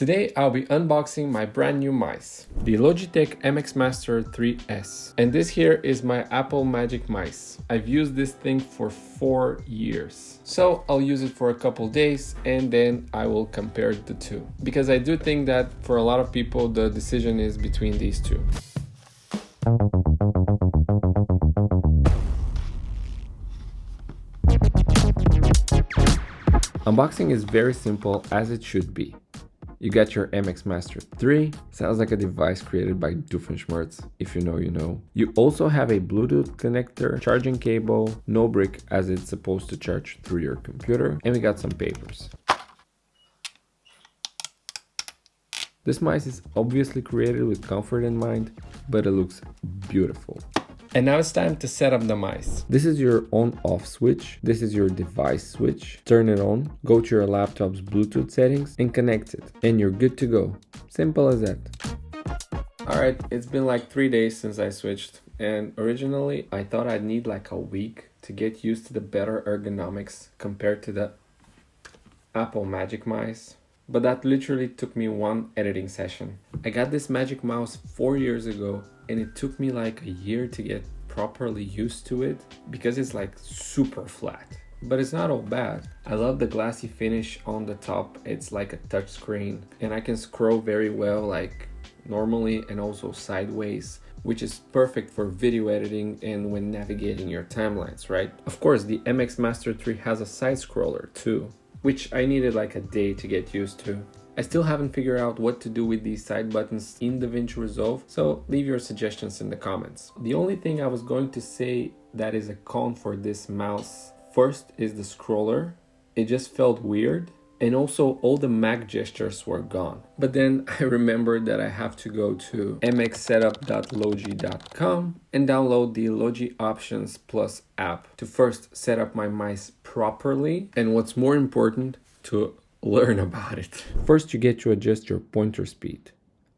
Today I'll be unboxing my brand new mice, the Logitech MX Master 3S. And this here is my Apple Magic Mice. I've used this thing for 4 years. So I'll use it for a couple days and then I will compare the two. Because I do think that for a lot of people the decision is between these two. Unboxing is very simple, as it should be. You got your MX Master 3, sounds like a device created by Doofenshmirtz, if you know you know. You also have a Bluetooth connector, charging cable, no brick as it's supposed to charge through your computer, and we got some papers. This mice is obviously created with comfort in mind, but it looks beautiful. And now it's time to set up the mice. This is your on-off switch. This is your device switch. Turn it on, go to your laptop's Bluetooth settings and connect it. And you're good to go. Simple as that. Alright, it's been like 3 days since I switched. And originally, I thought I'd need like a week to get used to the better ergonomics compared to the Apple Magic Mice. But that literally took me one editing session. I got this Magic Mouse 4 years ago and it took me like a year to get properly used to it because it's like super flat. But it's not all bad. I love the glassy finish on the top. It's like a touch screen and I can scroll very well like normally and also sideways, which is perfect for video editing and when navigating your timelines, right? Of course, the MX Master 3 has a side scroller too, which I needed like a day to get used to. I still haven't figured out what to do with these side buttons in DaVinci Resolve, so leave your suggestions in the comments. The only thing I was going to say that is a con for this mouse first is the scroller. It just felt weird, and also all the Mac gestures were gone. But then I remembered that I have to go to mxsetup.logi.com and download the Logi Options Plus app to first set up my mice properly, and what's more important, to learn about it. First, you get to adjust your pointer speed.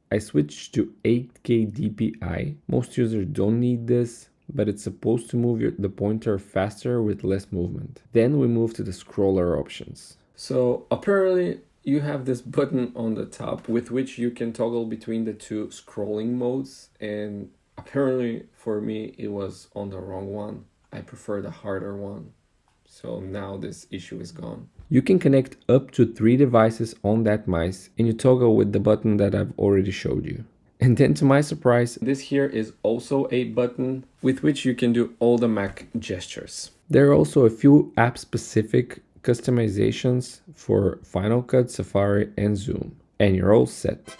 I switched to 8K DPI. Most users don't need this, but it's supposed to move the pointer faster with less movement. Then we move to the scroller options. So apparently you have this button on the top with which you can toggle between the two scrolling modes, and apparently for me it was on the wrong one. I prefer the harder one. So now this issue is gone. You can connect up to 3 devices on that mice and you toggle with the button that I've already showed you. And then to my surprise, this here is also a button with which you can do all the Mac gestures. There are also a few app-specific customizations for Final Cut, Safari, and Zoom. And you're all set.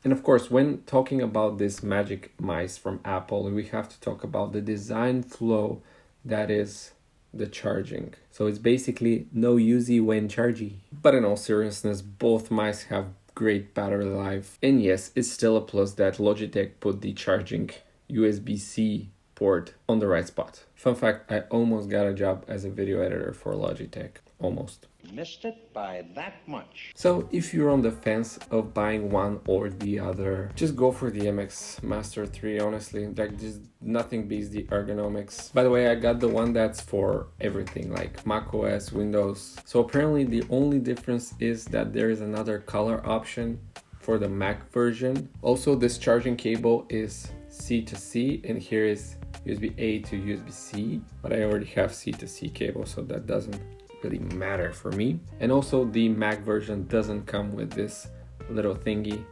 And of course, when talking about this Magic Mice from Apple, we have to talk about the design flow that is the charging. So it's basically no UZ when charging. But in all seriousness, both mice have great battery life. And yes, it's still a plus that Logitech put the charging USB-C port on the right spot. Fun fact, I almost got a job as a video editor for Logitech. Almost. Missed it by that much. So if you're on the fence of buying one or the other, just go for the MX Master 3, honestly. Like, just nothing beats the ergonomics. By the way, I got the one that's for everything, like macOS, Windows. So apparently the only difference is that there is another color option for the Mac version. Also, this charging cable is C to C, and here is USB-A to USB-C, but I already have C to C cable, so that doesn't really matter for me. And also the Mac version doesn't come with this little thingy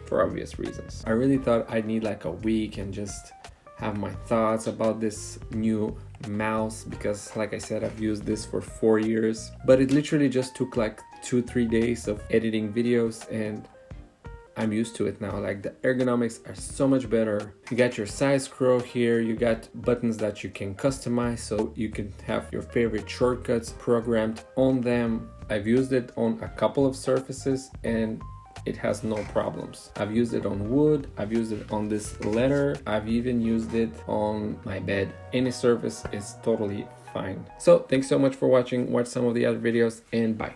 for obvious reasons. I really thought I'd need like a week and just have my thoughts about this new mouse because, like I said, I've used this for 4 years, but it literally just took like 2-3 days of editing videos and I'm used to it now. Like, the ergonomics are so much better. You got your side scroll here, you got buttons that you can customize so you can have your favorite shortcuts programmed on them. I've used it on a couple of surfaces and it has no problems. I've used it on wood, I've used it on this leather, I've even used it on my bed. Any surface is totally fine. So thanks so much for watching. Watch some of the other videos and bye.